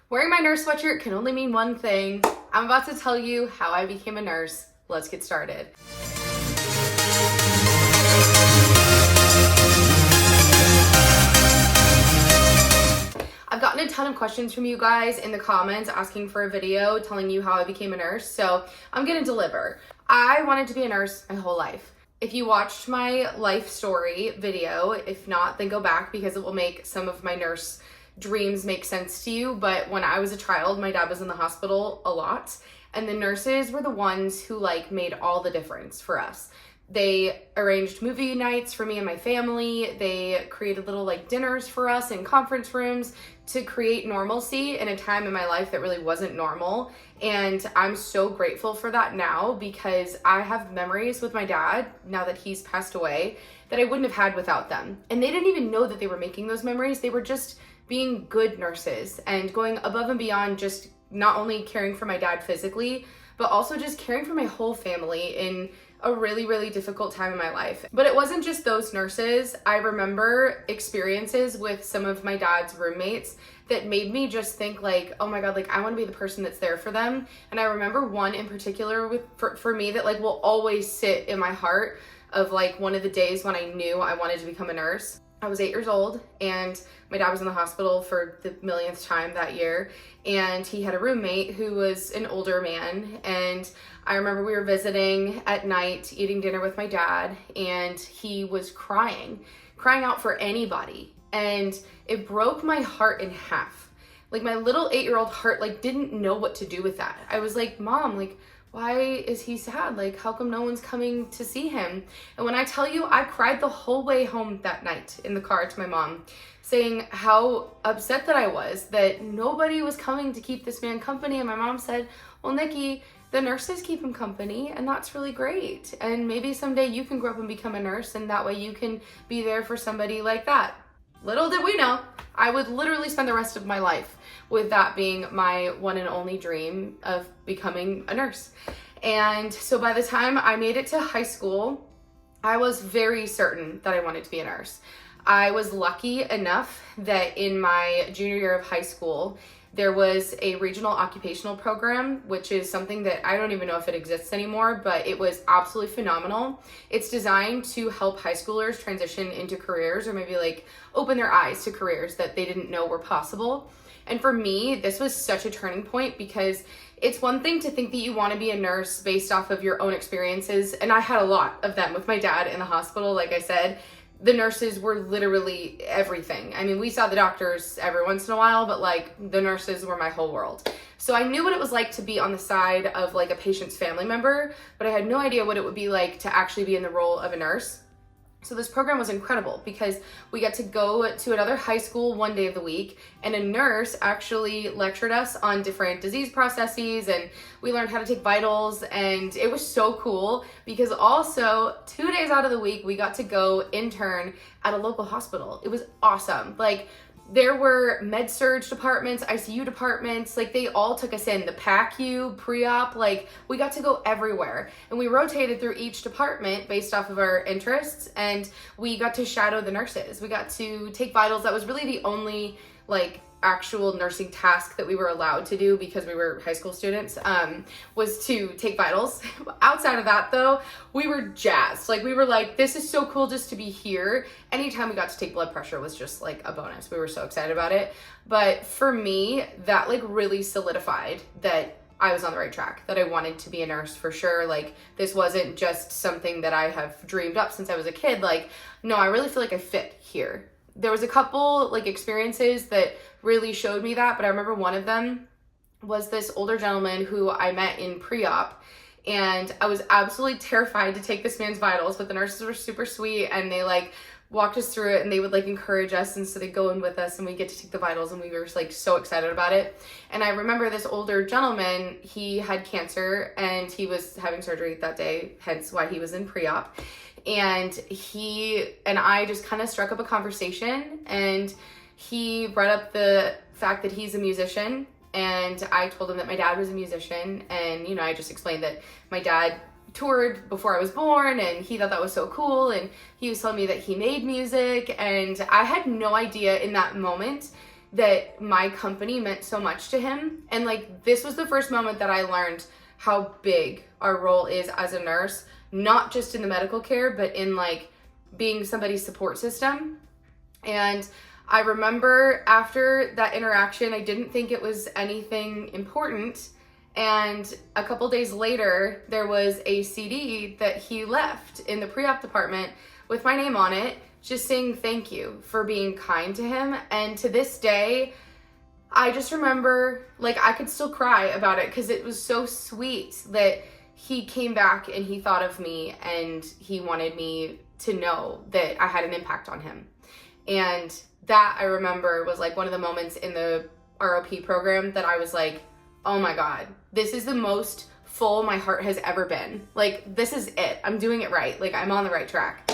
Wearing my nurse sweatshirt can only mean one thing. I'm about to tell you how I became a nurse. Let's get started. I've gotten a ton of questions from you guys in the comments asking for a video telling you how I became a nurse, so I'm gonna deliver. I wanted to be a nurse my whole life. If you watched my life story video, if not, then go back because it will make some of my nurse dreams make sense to you. But when I was a child, my dad was in the hospital a lot, and the nurses were the ones who made all the difference for us. They arranged movie nights for me and my family. They created little dinners for us in conference rooms to create normalcy in a time in my life that really wasn't normal. And I'm so grateful for that now because I have memories with my dad, now that he's passed away, that I wouldn't have had without them. And they didn't even know that they were making those memories. They were just being good nurses and going above and beyond, just not only caring for my dad physically, but also just caring for my whole family in a really, really difficult time in my life. But it wasn't just those nurses. I remember experiences with some of my dad's roommates that made me just think oh my God, I want to be the person that's there for them. And I remember one in particular for me that will always sit in my heart of one of the days when I knew I wanted to become a nurse. I was 8 years old and my dad was in the hospital for the millionth time that year, and he had a roommate who was an older man. And I remember we were visiting at night, eating dinner with my dad, and he was crying out for anybody. And it broke my heart in half. My little 8-year-old heart didn't know what to do with that. I was like, Mom, why is he sad? How come no one's coming to see him? And when I tell you, I cried the whole way home that night in the car to my mom, saying how upset that I was that nobody was coming to keep this man company. And my mom said, well, Nikki, the nurses keep him company, and that's really great. And maybe someday you can grow up and become a nurse, and that way you can be there for somebody like that. Little did we know, I would literally spend the rest of my life with that being my one and only dream of becoming a nurse. And so by the time I made it to high school, I was very certain that I wanted to be a nurse. I was lucky enough that in my junior year of high school, there was a regional occupational program, which is something that I don't even know if it exists anymore, but it was absolutely phenomenal. It's designed to help high schoolers transition into careers, or maybe open their eyes to careers that they didn't know were possible. And for me, this was such a turning point because it's one thing to think that you want to be a nurse based off of your own experiences. And I had a lot of them with my dad in the hospital. Like I said, the nurses were literally everything. I mean, we saw the doctors every once in a while, but the nurses were my whole world. So I knew what it was like to be on the side of a patient's family member, but I had no idea what it would be like to actually be in the role of a nurse. So this program was incredible because we got to go to another high school one day of the week, and a nurse actually lectured us on different disease processes, and we learned how to take vitals. And it was so cool because also 2 days out of the week, we got to go intern at a local hospital. It was awesome. There were med surge departments, ICU departments, they all took us in, the PACU, pre-op, we got to go everywhere. And we rotated through each department based off of our interests, and we got to shadow the nurses. We got to take vitals. That was really the only actual nursing task that we were allowed to do because we were high school students, was to take vitals. Outside of that though, we were jazzed. We were this is so cool just to be here. Anytime we got to take blood pressure was just a bonus. We were so excited about it. But for me, that really solidified that I was on the right track, that I wanted to be a nurse for sure. This wasn't just something that I have dreamed up since I was a kid. No, I really feel I fit here. There was a couple experiences that really showed me that, but I remember one of them was this older gentleman who I met in pre-op, and I was absolutely terrified to take this man's vitals, but the nurses were super sweet, and they walked us through it, and they would encourage us, and so they'd go in with us and we get to take the vitals, and we were so excited about it. And I remember this older gentleman, he had cancer and he was having surgery that day, hence why he was in pre-op. And he and I just kind of struck up a conversation, and he brought up the fact that he's a musician, and I told him that my dad was a musician. And I just explained that my dad toured before I was born, and he thought that was so cool, and he was telling me that he made music, and I had no idea in that moment that my company meant so much to him. And like, this was the first moment that I learned how big our role is as a nurse, not just in the medical care, but in like being somebody's support system. And I remember after that interaction, I didn't think it was anything important. And a couple days later, there was a CD that he left in the pre-op department with my name on it, just saying thank you for being kind to him. And to this day, I just remember, like, I could still cry about it because it was so sweet that he came back and he thought of me and he wanted me to know that I had an impact on him. And that, I remember, was like one of the moments in the ROP program that I was like, oh my God, this is the most full my heart has ever been. Like, this is it. I'm doing it right. Like, I'm on the right track.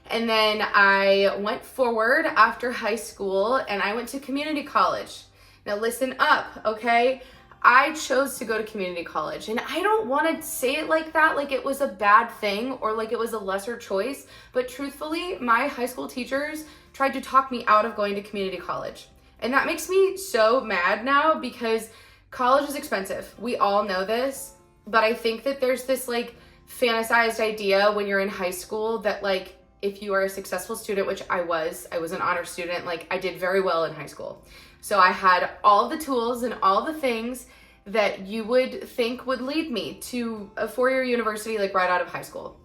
And then I went forward after high school and I went to community college. Now listen up, okay? I chose to go to community college, and I don't want to say it like that, like it was a bad thing or like it was a lesser choice, but truthfully, my high school teachers tried to talk me out of going to community college. And that makes me so mad now because college is expensive. We all know this, but I think that there's this like fantasized idea when you're in high school that like if you are a successful student, which I was an honor student, like I did very well in high school. So I had all the tools and all the things that you would think would lead me to a four-year university like right out of high school.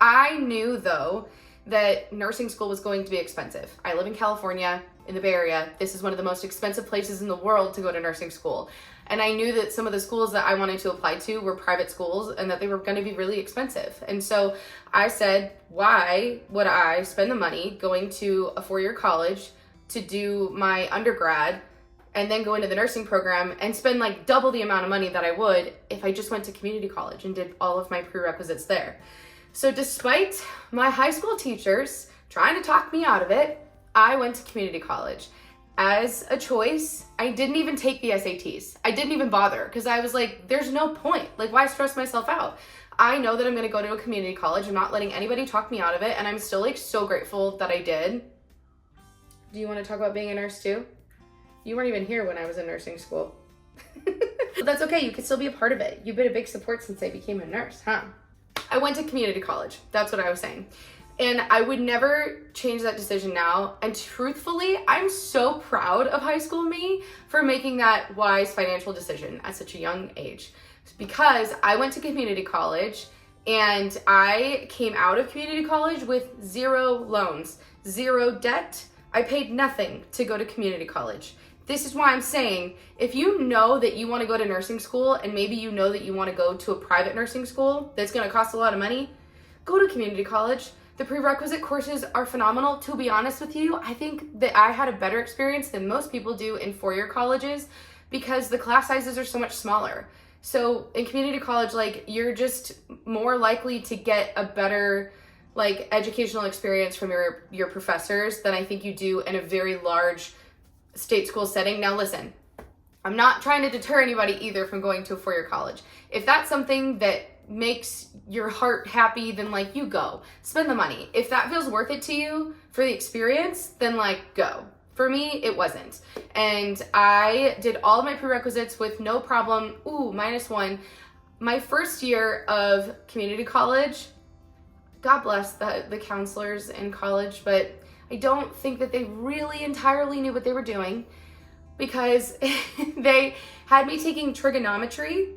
I knew though that nursing school was going to be expensive. I live in California, in the Bay Area. This is one of the most expensive places in the world to go to nursing school. And I knew that some of the schools that I wanted to apply to were private schools and that they were going to be really expensive. And so I said, why would I spend the money going to a four-year college to do my undergrad and then go into the nursing program and spend like double the amount of money that I would if I just went to community college and did all of my prerequisites there. So despite my high school teachers trying to talk me out of it, I went to community college. As a choice, I didn't even take the SATs. I didn't even bother because I was like, there's no point. Like, why stress myself out? I know that I'm going to go to a community college. I'm not letting anybody talk me out of it. And I'm still like so grateful that I did. Do you want to talk about being a nurse too? You weren't even here when I was in nursing school. But that's okay. You could still be a part of it. You've been a big support since I became a nurse, huh? I went to community college. That's what I was saying. And I would never change that decision now. And truthfully, I'm so proud of high school me for making that wise financial decision at such a young age. Because I went to community college and I came out of community college with 0 loans, 0 debt. I paid nothing to go to community college. This is why I'm saying, if you know that you want to go to nursing school and maybe you know that you want to go to a private nursing school that's going to cost a lot of money, go to community college. The prerequisite courses are phenomenal. To be honest with you, I think that I had a better experience than most people do in four-year colleges because the class sizes are so much smaller. So in community college, like, you're just more likely to get a better like educational experience from your professors than I think you do in a very large state school setting. Now listen, I'm not trying to deter anybody either from going to a four-year college. If that's something that makes your heart happy, then like you go, spend the money. If that feels worth it to you for the experience, then like go. For me, it wasn't. And I did all of my prerequisites with no problem. Ooh, -1. My first year of community college, God bless the counselors in college, but I don't think that they really entirely knew what they were doing because they had me taking trigonometry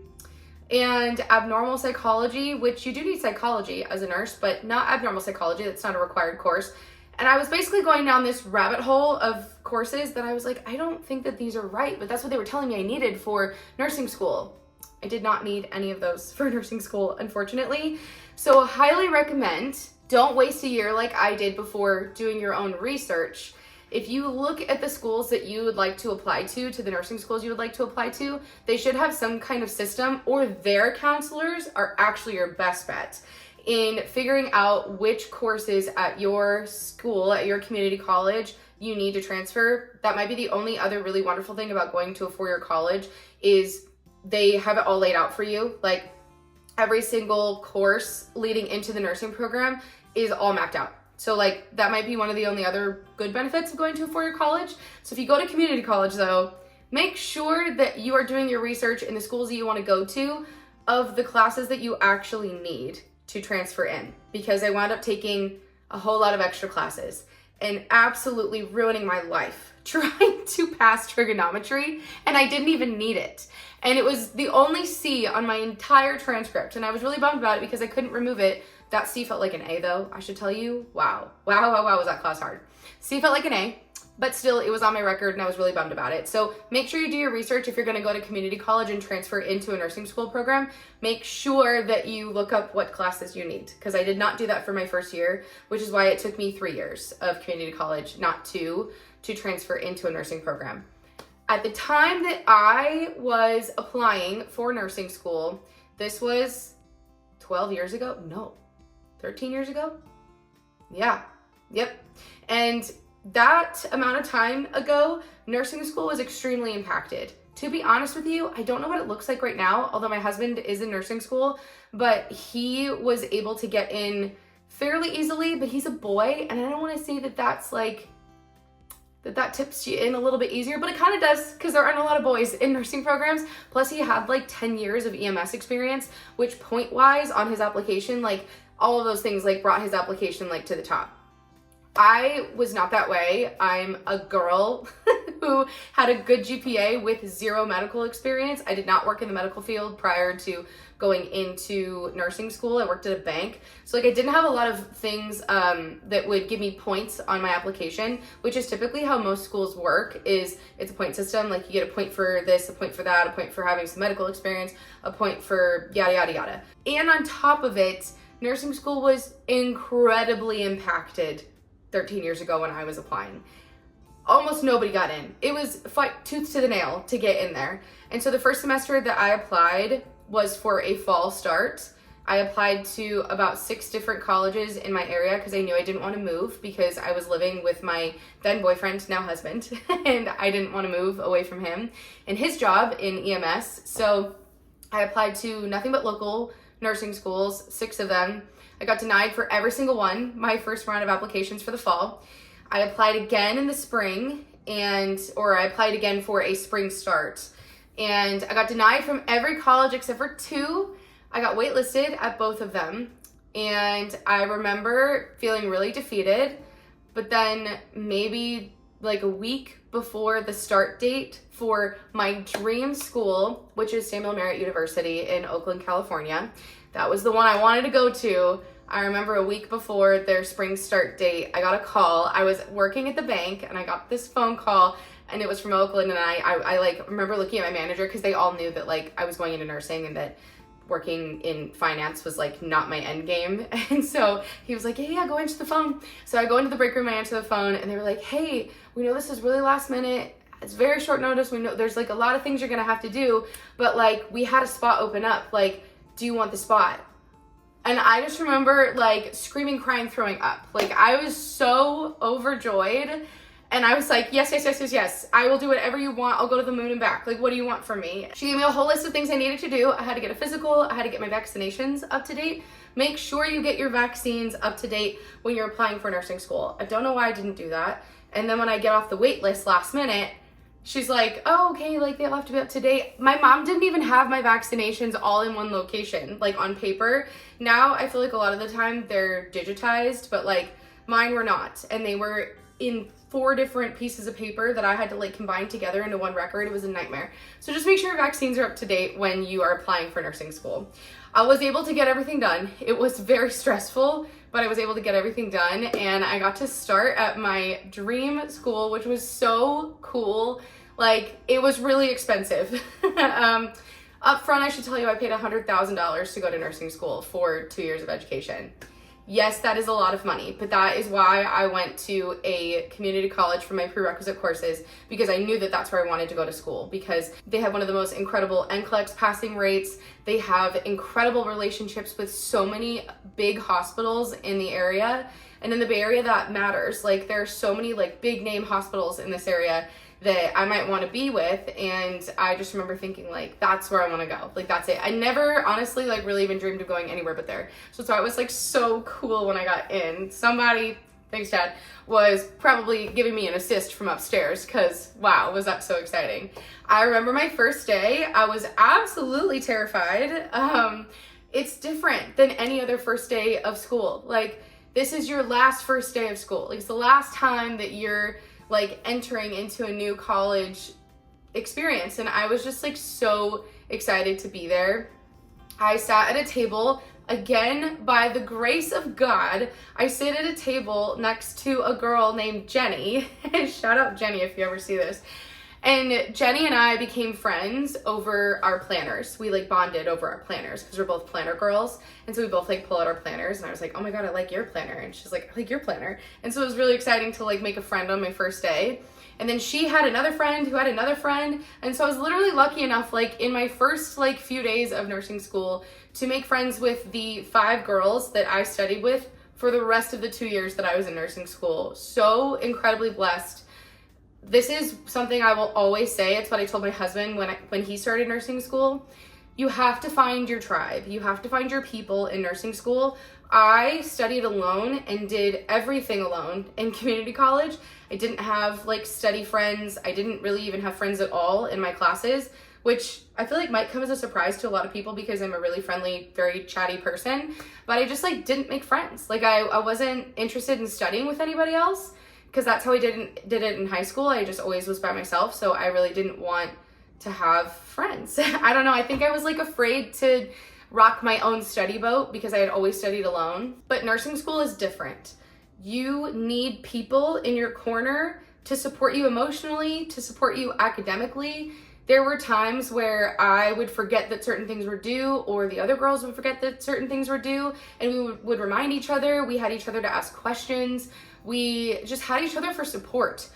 and abnormal psychology, which you do need psychology as a nurse, but not abnormal psychology. That's not a required course. And I was basically going down this rabbit hole of courses that I was like, I don't think that these are right, but that's what they were telling me I needed for nursing school. I did not need any of those for nursing school, unfortunately. So I highly recommend, don't waste a year like I did before doing your own research. If you look at the schools that you would like to apply to the nursing schools you would like to apply to, they should have some kind of system, or their counselors are actually your best bet in figuring out which courses at your school, at your community college, you need to transfer. That might be the only other really wonderful thing about going to a four-year college is they have it all laid out for you. Like, every single course leading into the nursing program is all mapped out. So like that might be one of the only other good benefits of going to a four-year college. So if you go to community college though, make sure that you are doing your research in the schools that you want to go to of the classes that you actually need to transfer in, because I wound up taking a whole lot of extra classes and absolutely ruining my life trying to pass trigonometry, and I didn't even need it. And it was the only C on my entire transcript, and I was really bummed about it because I couldn't remove it. That C felt like an A though, I should tell you. Wow, was that class hard. C felt like an A, but still it was on my record and I was really bummed about it. So make sure you do your research if you're gonna go to community college and transfer into a nursing school program. Make sure that you look up what classes you need, because I did not do that for my first year, which is why it took me 3 years of community college, not 2, to transfer into a nursing program. At the time that I was applying for nursing school, this was 12 years ago? No, 13 years ago? Yeah, yep. And that amount of time ago, nursing school was extremely impacted. To be honest with you, I don't know what it looks like right now, although my husband is in nursing school, but he was able to get in fairly easily, but he's a boy, and I don't want to say that that's like, that tips you in a little bit easier, but it kind of does, because there aren't a lot of boys in nursing programs. Plus he had like 10 years of EMS experience, which point-wise on his application, like all of those things like brought his application like to the top. I was not that way. I'm a girl who had a good GPA with 0 medical experience. I did not work in the medical field prior to going into nursing school. I worked at a bank. So like I didn't have a lot of things that would give me points on my application, which is typically how most schools work. Is it's a point system. Like you get a point for this, a point for that, a point for having some medical experience, a point for yada, yada, yada. And on top of it, nursing school was incredibly impacted 13 years ago when I was applying. Almost nobody got in. It was fight tooth to the nail to get in there. And so the first semester that I applied was for a fall start. I applied to about 6 different colleges in my area because I knew I didn't want to move, because I was living with my then boyfriend, now husband, and I didn't want to move away from him and his job in EMS. So I applied to nothing but local nursing schools, 6 of them. I got denied for every single one, my first round of applications for the fall. I applied again in the spring, or I applied again for a spring start. And I got denied from every college except for 2. I got waitlisted at both of them. And I remember feeling really defeated, but then maybe like a week before the start date for my dream school, which is Samuel Merritt University in Oakland, California. That was the one I wanted to go to. I remember a week before their spring start date, I got a call. I was working at the bank and I got this phone call, and it was from Oakland, and I like remember looking at my manager, because they all knew that like I was going into nursing and that working in finance was like not my end game. And so he was like, yeah, go answer the phone. So I go into the break room, I answer the phone, and they were like, hey, we know this is really last minute. It's very short notice. We know there's like a lot of things you're gonna have to do, but like we had a spot open up. Like, do you want the spot? And I just remember like screaming, crying, throwing up. Like I was so overjoyed. And I was like, yes, yes, yes, yes, yes. I will do whatever you want. I'll go to the moon and back. Like, what do you want from me? She gave me a whole list of things I needed to do. I had to get a physical. I had to get my vaccinations up to date. Make sure you get your vaccines up to date when you're applying for nursing school. I don't know why I didn't do that. And then when I get off the wait list last minute, she's like, oh, okay, like they'll have to be up to date. My mom didn't even have my vaccinations all in one location, like on paper. Now I feel like a lot of the time they're digitized, but like mine were not. And they were in 4 different pieces of paper that I had to like combine together into one record. It was a nightmare. So just make sure your vaccines are up to date when you are applying for nursing school. I was able to get everything done. It was very stressful, but I was able to get everything done, and I got to start at my dream school, which was so cool. Like, it was really expensive. Up front, I should tell you, I paid $100,000 to go to nursing school for 2 years of education. Yes, that is a lot of money, but that is why I went to a community college for my prerequisite courses, because I knew that that's where I wanted to go to school, because they have one of the most incredible NCLEX passing rates. They have incredible relationships with so many big hospitals in the area, and in the Bay Area that matters. Like, there are so many like big name hospitals in this area, that I might want to be with. And I just remember thinking like, that's where I want to go. Like, that's it. I never honestly like really even dreamed of going anywhere but there. So it was like so cool when I got in. Somebody, thanks Chad, was probably giving me an assist from upstairs because wow, was that so exciting. I remember my first day, I was absolutely terrified. It's different than any other first day of school. Like, this is your last first day of school. Like, it's the last time that you're like entering into a new college experience. And I was just like so excited to be there. I sat at a table, again, by the grace of God, I sit at a table next to a girl named Jenny. Shout out Jenny if you ever see this. And Jenny and I became friends over our planners. We like bonded over our planners because we're both planner girls. And so we both like pull out our planners and I was like, oh my God, I like your planner. And she's like, I like your planner. And so it was really exciting to like make a friend on my first day. And then she had another friend who had another friend. And so I was literally lucky enough, like in my first like few days of nursing school, to make friends with the 5 girls that I studied with for the rest of the 2 years that I was in nursing school. So incredibly blessed. This is something I will always say. It's what I told my husband when he started nursing school. You have to find your tribe. You have to find your people in nursing school. I studied alone and did everything alone in community college. I didn't have like study friends. I didn't really even have friends at all in my classes, which I feel like might come as a surprise to a lot of people because I'm a really friendly, very chatty person. But I just like didn't make friends. Like I wasn't interested in studying with anybody else, because that's how I did it in high school. I just always was by myself, so I really didn't want to have friends. I don't know, I think I was like afraid to rock my own study boat because I had always studied alone. But nursing school is different. You need people in your corner to support you emotionally, to support you academically. There were times where I would forget that certain things were due, or the other girls would forget that certain things were due, and we would remind each other. We had each other to ask questions. We just had each other for support.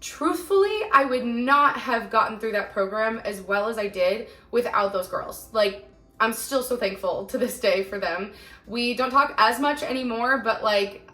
Truthfully, I would not have gotten through that program as well as I did without those girls. Like, I'm still so thankful to this day for them. We don't talk as much anymore, but like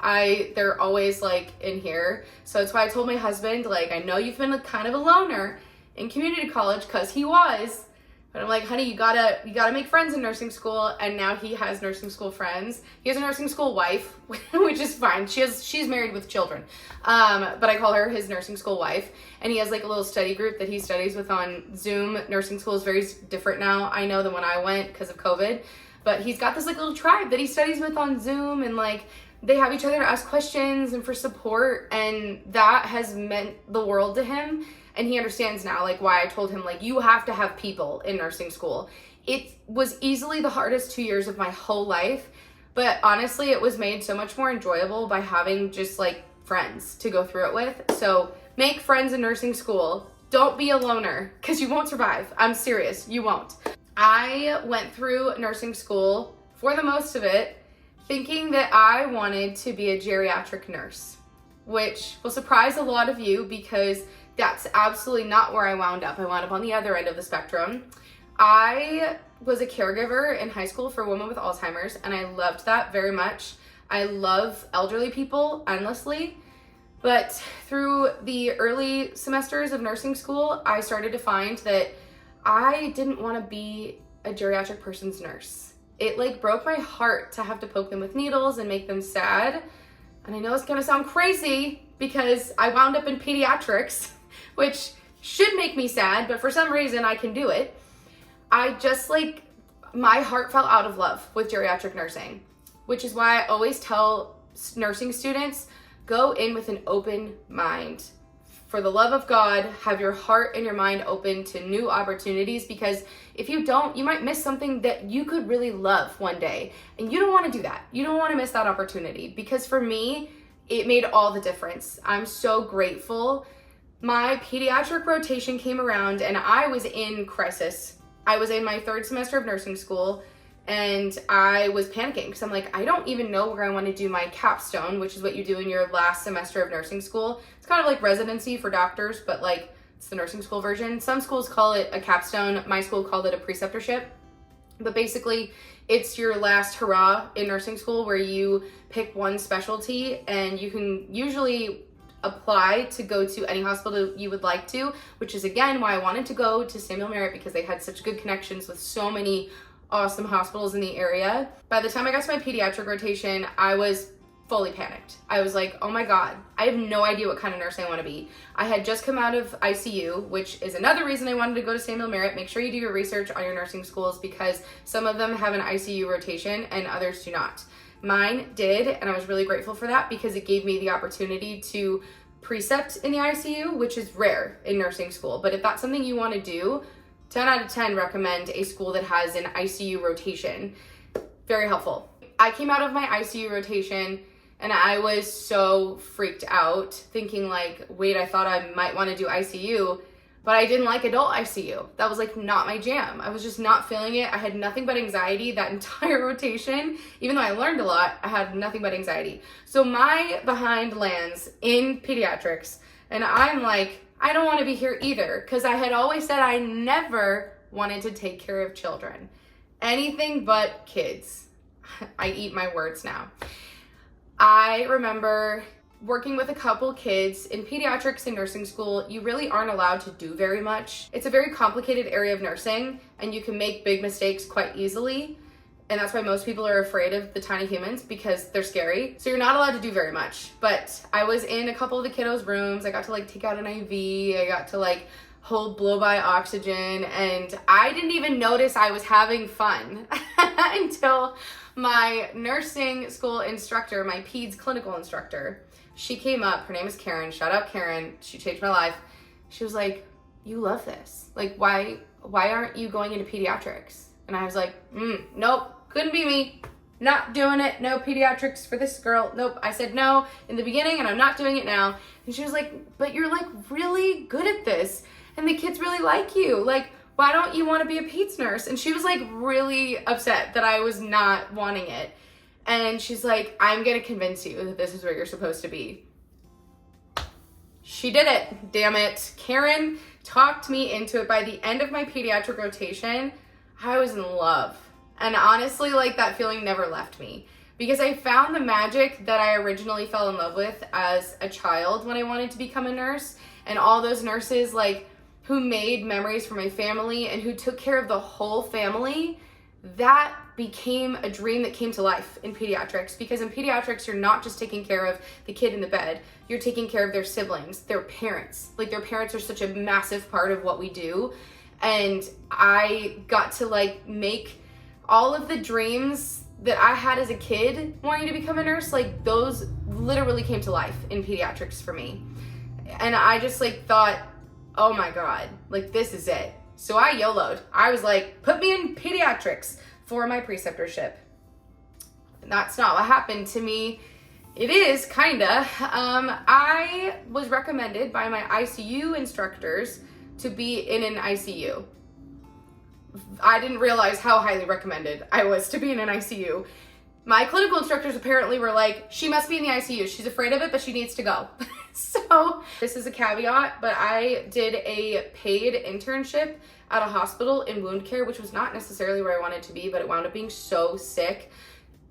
they're always like in here. So that's why I told my husband, like, I know you've been kind of a loner in community college, because he was. But I'm like, honey, you gotta make friends in nursing school. And now he has nursing school friends. He has a nursing school wife, which is fine. She's married with children. But I call her his nursing school wife. And he has like a little study group that he studies with on Zoom. Nursing school is very different now, I know, than when I went because of COVID. But he's got this like little tribe that he studies with on Zoom, and like they have each other to ask questions and for support. And that has meant the world to him. And he understands now, like, why I told him, like, you have to have people in nursing school. It was easily the hardest 2 years of my whole life, but honestly, it was made so much more enjoyable by having just, like, friends to go through it with. So make friends in nursing school. Don't be a loner, because you won't survive. I'm serious, you won't. I went through nursing school, for the most of it, thinking that I wanted to be a geriatric nurse, which will surprise a lot of you because that's absolutely not where I wound up. I wound up on the other end of the spectrum. I was a caregiver in high school for women with Alzheimer's, and I loved that very much. I love elderly people endlessly. But through the early semesters of nursing school, I started to find that I didn't want to be a geriatric person's nurse. It like broke my heart to have to poke them with needles and make them sad. And I know it's gonna sound crazy because I wound up in pediatrics, which should make me sad, but for some reason I can do it. I just like, my heart fell out of love with geriatric nursing, which is why I always tell nursing students, go in with an open mind. For the love of God, have your heart and your mind open to new opportunities, because if you don't, you might miss something that you could really love one day. And you don't want to do that. You don't want to miss that opportunity, because for me, it made all the difference. I'm so grateful. My pediatric rotation came around and I was in crisis. I was in my 3rd semester of nursing school and I was panicking because I'm like, I don't even know where I want to do my capstone, which is what you do in your last semester of nursing school. It's kind of like residency for doctors, but like it's the nursing school version. Some schools call it a capstone. My school called it a preceptorship. But basically, it's your last hurrah in nursing school where you pick one specialty, and you can usually apply to go to any hospital you would like to, which is again why I wanted to go to Samuel Merritt, because they had such good connections with so many awesome hospitals in the area. By the time I got to my pediatric rotation, I was fully panicked. I was like, oh my God, I have no idea what kind of nurse I want to be. I had just come out of ICU, which is another reason I wanted to go to Samuel Merritt. Make sure you do your research on your nursing schools, because some of them have an ICU rotation and others do not. Mine did, and I was really grateful for that because it gave me the opportunity to precept in the ICU, which is rare in nursing school. But if that's something you want to do, 10 out of 10 recommend a school that has an ICU rotation. Very helpful. I came out of my ICU rotation and I was so freaked out, thinking like, wait, I thought I might want to do ICU, but I didn't like adult ICU. That was like not my jam. I was just not feeling it. I had nothing but anxiety that entire rotation. Even though I learned a lot, I had nothing but anxiety. So my behind lands in pediatrics, and I'm like, I don't want to be here either, because I had always said I never wanted to take care of children. Anything but kids. I eat my words now. I remember working with a couple kids in pediatrics in nursing school. You really aren't allowed to do very much. It's a very complicated area of nursing, and you can make big mistakes quite easily. And that's why most people are afraid of the tiny humans, because they're scary. So you're not allowed to do very much. But I was in a couple of the kiddos' rooms. I got to like take out an IV. I got to like hold blow-by oxygen. And I didn't even notice I was having fun until my nursing school instructor, my peds clinical instructor, she came up. Her name is Karen. Shout out Karen. She changed my life. She was like, you love this. Like, why aren't you going into pediatrics? And I was like, nope, couldn't be me. Not doing it. No pediatrics for this girl. Nope. I said no in the beginning, and I'm not doing it now. And she was like, but you're like really good at this, and the kids really like you. Like, why don't you want to be a peds nurse? And she was like really upset that I was not wanting it. And she's like, I'm going to convince you that this is where you're supposed to be. She did it. Damn it. Karen talked me into it. By the end of my pediatric rotation, I was in love. And honestly, like, that feeling never left me, because I found the magic that I originally fell in love with as a child when I wanted to become a nurse. And all those nurses, like, who made memories for my family and who took care of the whole family, that became a dream that came to life in pediatrics. Because in pediatrics, you're not just taking care of the kid in the bed, you're taking care of their siblings, their parents. Like, their parents are such a massive part of what we do. And I got to like make all of the dreams that I had as a kid wanting to become a nurse, like those literally came to life in pediatrics for me. And I just like thought, oh my God, like this is it. So I YOLO'd. I was like, put me in pediatrics for my preceptorship. And that's not what happened to me. It is kinda. I was recommended by my ICU instructors to be in an ICU. I didn't realize how highly recommended I was to be in an ICU. My clinical instructors apparently were like, she must be in the ICU. She's afraid of it, but she needs to go. So this is a caveat, but I did a paid internship at a hospital in wound care, which was not necessarily where I wanted to be, but it wound up being so sick.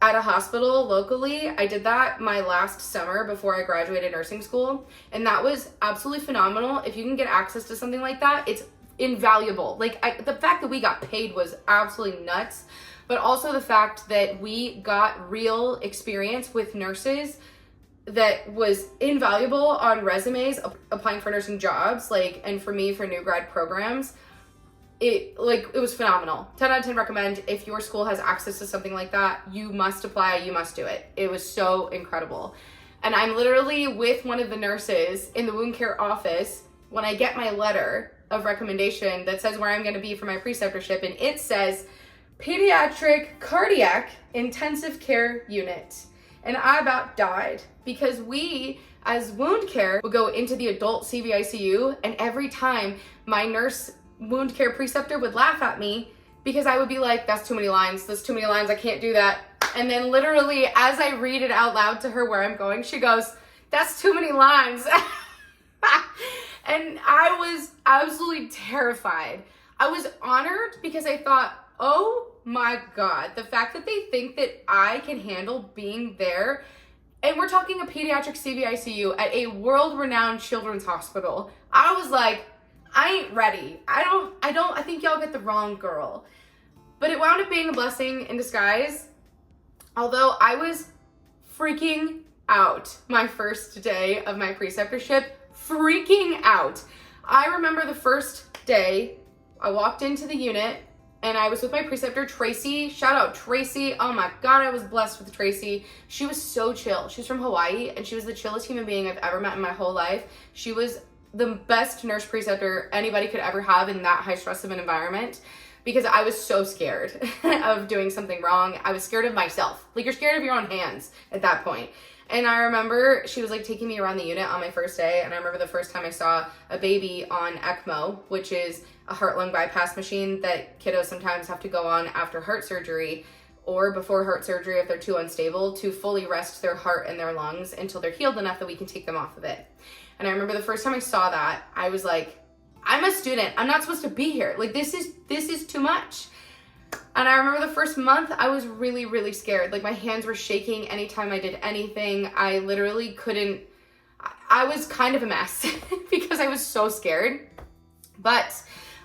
At a hospital locally, I did that my last summer before I graduated nursing school, and that was absolutely phenomenal. If you can get access to something like that, it's invaluable. Like, the fact that we got paid was absolutely nuts, but also the fact that we got real experience with nurses that was invaluable on resumes applying for nursing jobs, like, and for me for new grad programs. It was phenomenal. 10 out of 10 recommend. If your school has access to something like that, you must apply, you must do it. It was so incredible. And I'm literally with one of the nurses in the wound care office when I get my letter of recommendation that says where I'm going to be for my preceptorship, and it says pediatric cardiac intensive care unit. And I about died, because we as wound care would go into the adult CVICU, and every time my nurse wound care preceptor would laugh at me because I would be like, that's too many lines, I can't do that. And then literally as I read it out loud to her where I'm going, she goes, that's too many lines. And I was absolutely terrified. I was honored because I thought, oh my God, the fact that they think that I can handle being there And we're talking a pediatric CVICU at a world-renowned children's hospital. I was like, I ain't ready. I think y'all get the wrong girl. But it wound up being a blessing in disguise. Although I was freaking out my first day of my preceptorship, freaking out. I remember the first day I walked into the unit and I was with my preceptor, Tracy. Shout out Tracy. Oh my God, I was blessed with Tracy. She was so chill. She's from Hawaii and she was the chillest human being I've ever met in my whole life. She was the best nurse preceptor anybody could ever have in that high stress of an environment, because I was so scared of doing something wrong. I was scared of myself. Like, you're scared of your own hands at that point. And I remember she was like taking me around the unit on my first day. And I remember the first time I saw a baby on ECMO, which is a heart-lung bypass machine that kiddos sometimes have to go on after heart surgery or before heart surgery if they're too unstable, to fully rest their heart and their lungs until they're healed enough that we can take them off of it. And I remember the first time I saw that, I was like, I'm a student. I'm not supposed to be here. Like, this is too much. And I remember the first month, I was really, really scared. Like, my hands were shaking anytime I did anything. I literally couldn't, I was kind of a mess because I was so scared. But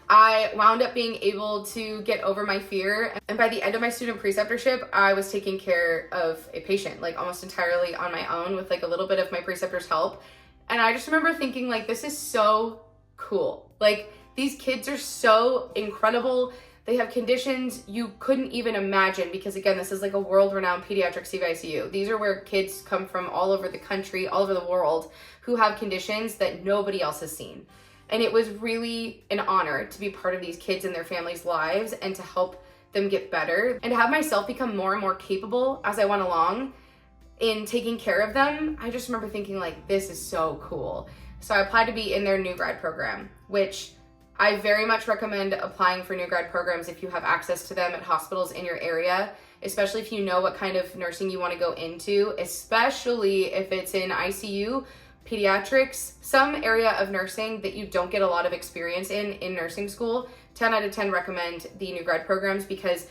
I wound up being able to get over my fear. And by the end of my student preceptorship, I was taking care of a patient, like almost entirely on my own with like a little bit of my preceptor's help. And I just remember thinking, like, this is so cool. Like, these kids are so incredible. They have conditions you couldn't even imagine, because again, this is like a world-renowned pediatric CVICU. These are where kids come from all over the country, all over the world, who have conditions that nobody else has seen. And it was really an honor to be part of these kids and their families' lives and to help them get better and to have myself become more and more capable as I went along in taking care of them. I just remember thinking, like, this is so cool. So I applied to be in their new grad program, which I very much recommend applying for new grad programs if you have access to them at hospitals in your area, especially if you know what kind of nursing you want to go into, especially if it's in ICU, pediatrics, some area of nursing that you don't get a lot of experience in nursing school. 10 out of 10 recommend the new grad programs, because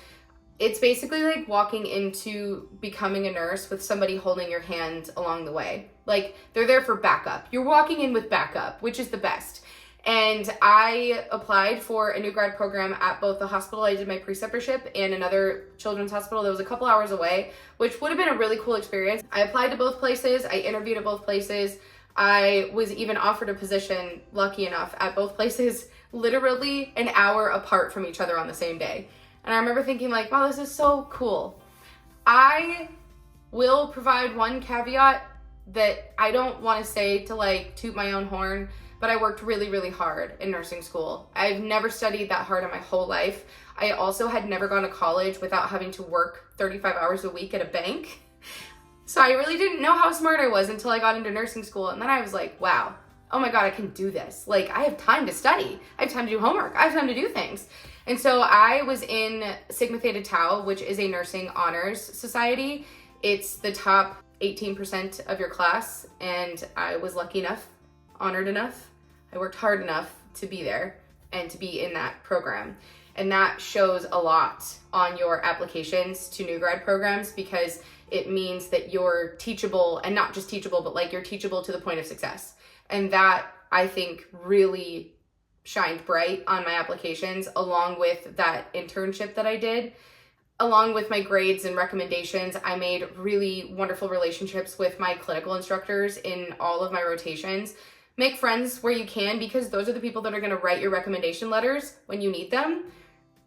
it's basically like walking into becoming a nurse with somebody holding your hand along the way. Like, they're there for backup. You're walking in with backup, which is the best. And I applied for a new grad program at both the hospital I did my preceptorship and another children's hospital that was a couple hours away, which would have been a really cool experience. I applied to both places. I interviewed at both places. I was even offered a position, lucky enough, at both places, literally an hour apart from each other on the same day. And I remember thinking, like, wow, this is so cool. I will provide one caveat that I don't want to say to like toot my own horn, but I worked really, really hard in nursing school. I've never studied that hard in my whole life. I also had never gone to college without having to work 35 hours a week at a bank. So I really didn't know how smart I was until I got into nursing school. And then I was like, wow, oh my God, I can do this. Like, I have time to study. I have time to do homework. I have time to do things. And so I was in Sigma Theta Tau, which is a nursing honors society. It's the top 18% of your class. And I was lucky enough, honored enough. I worked hard enough to be there and to be in that program. And that shows a lot on your applications to new grad programs, because it means that you're teachable, and not just teachable, but like you're teachable to the point of success. And that, I think, really shined bright on my applications, along with that internship that I did. Along with my grades and recommendations, I made really wonderful relationships with my clinical instructors in all of my rotations. Make friends where you can, because those are the people that are going to write your recommendation letters when you need them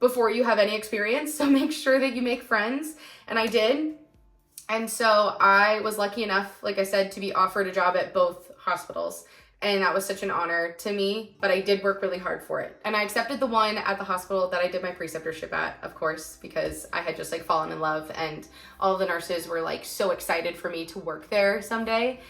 before you have any experience. So make sure that you make friends. And I did. And so I was lucky enough, like I said, to be offered a job at both hospitals. And that was such an honor to me, but I did work really hard for it. And I accepted the one at the hospital that I did my preceptorship at, of course, because I had just like fallen in love, and all of the nurses were like so excited for me to work there someday.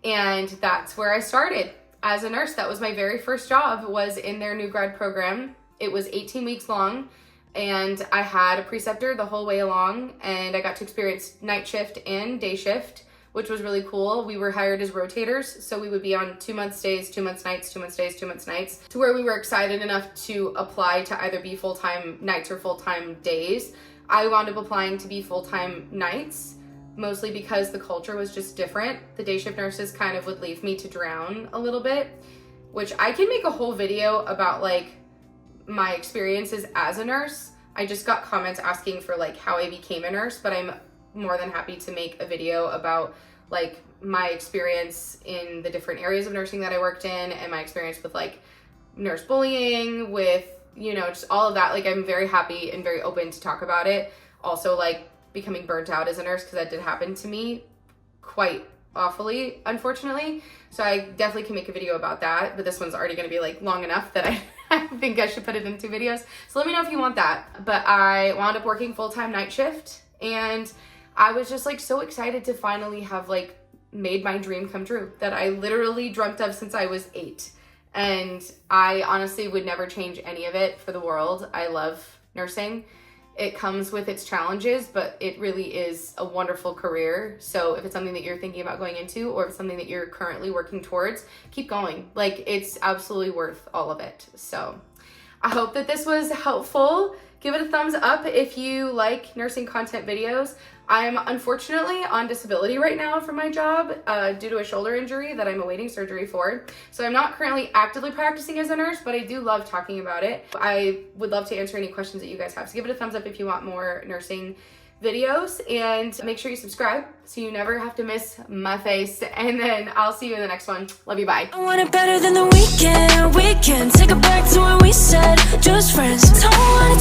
And that's where I started as a nurse. That was my very first job, was in their new grad program. It was 18 weeks long, and I had a preceptor the whole way along, and I got to experience night shift and day shift, which was really cool. We were hired as rotators, so we would be on 2 months days, 2 months nights, 2 months days, 2 months nights, to where we were excited enough to apply to either be full-time nights or full-time days. I wound up applying to be full-time nights, mostly because the culture was just different. The day shift nurses kind of would leave me to drown a little bit, which I can make a whole video about like my experiences as a nurse. I just got comments asking for like how I became a nurse, but I'm more than happy to make a video about like my experience in the different areas of nursing that I worked in and my experience with like nurse bullying, with, you know, just all of that. Like, I'm very happy and very open to talk about it. Also, like, becoming burnt out as a nurse, because that did happen to me quite awfully, unfortunately. So I definitely can make a video about that, but this one's already going to be like long enough that I think I should put it in 2 videos. So let me know if you want that. But I wound up working full-time night shift, and I was just like so excited to finally have like made my dream come true that I literally dreamt of since I was 8. And I honestly would never change any of it for the world. I love nursing. It comes with its challenges, but it really is a wonderful career. So if it's something that you're thinking about going into, or if it's something that you're currently working towards, keep going. Like, it's absolutely worth all of it. So I hope that this was helpful. Give it a thumbs up if you like nursing content videos. I'm unfortunately on disability right now from my job due to a shoulder injury that I'm awaiting surgery for. So I'm not currently actively practicing as a nurse, but I do love talking about it. I would love to answer any questions that you guys have. So give it a thumbs up if you want more nursing videos, and make sure you subscribe so you never have to miss my face. And then I'll see you in the next one. Love you, bye. I want it better than the weekend. We can take it back to when we said just friends. Don't wanna